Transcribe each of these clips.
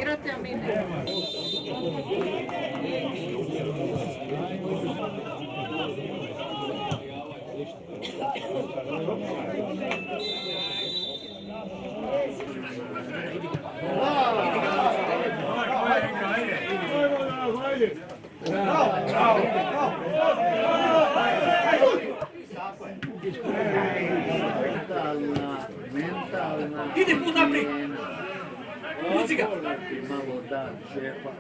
Grazie a me. Mentalna. Idi put naprijed! Puci ga! Malo da šefa.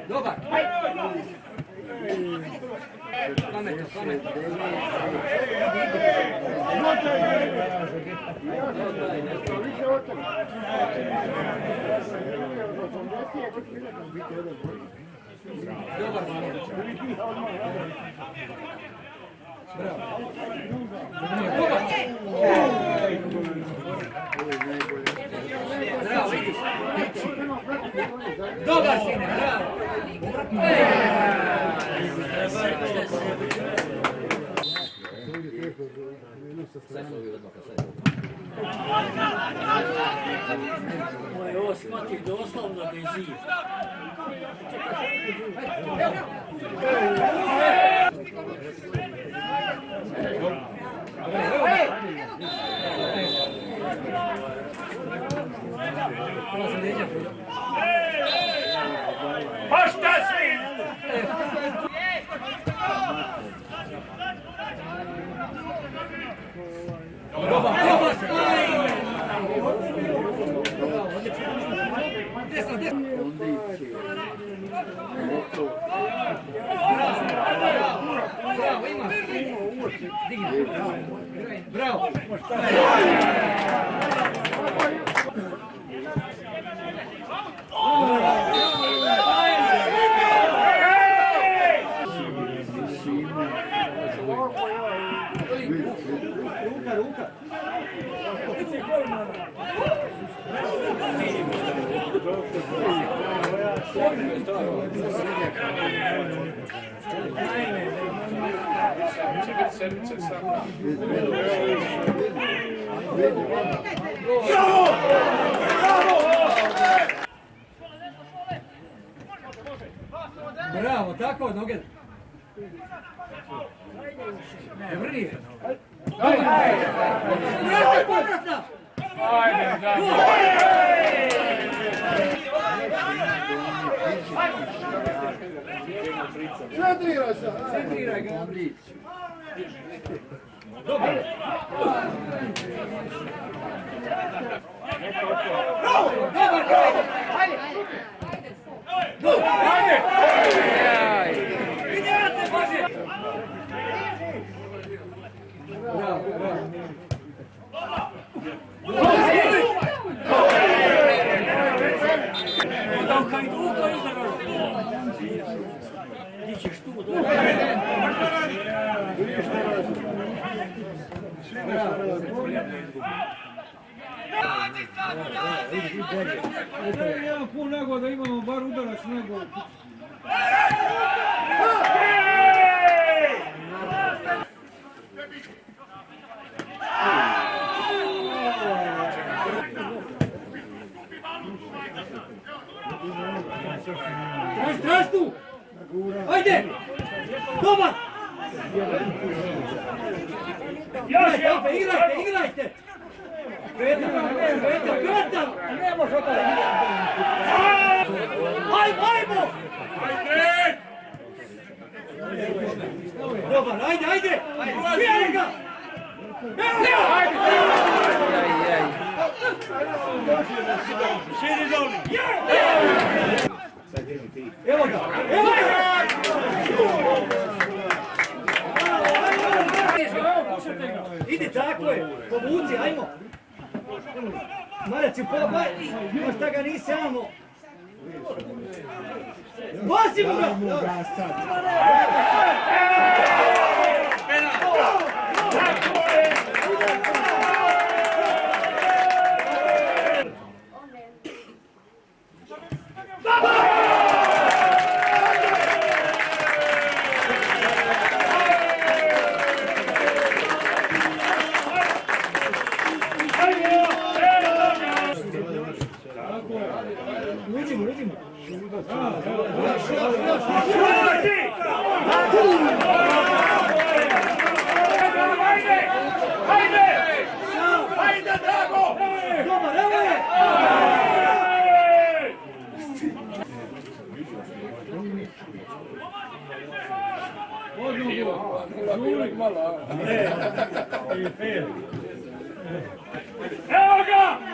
Dobar! Pametno, pametno. Dobar, bravo. Bravo, vidiš. Dobar sine, bravo. Ovo shvatih doslovno da je živ. Pa šta si? Bravo! Ruka! Bravo, tako, noge. Ne vrni. Ajde, povratna! Centriraj se! Centriraj ga. Dobar! Dobar, ajde! Ajde! Vidjate, Bože! Bravo, bravo. Dao Hajduka izabrao. Ti ćeš tu dobro. Jedan pun nego da imamo bar udarac nego. Traž tu! Ajde! Dobar! Igrajte! Kretan! Ne može to! Ajmo! Dobar, ajde! Bijeli ga! Širi doli! Evo ga! Ide, tako je! Povuci, ajmo! Marac, ima šta ga nisi, amo! Basimo ga! Uđimo. Hajde, Drago! Dobar, evo je! Evo ga!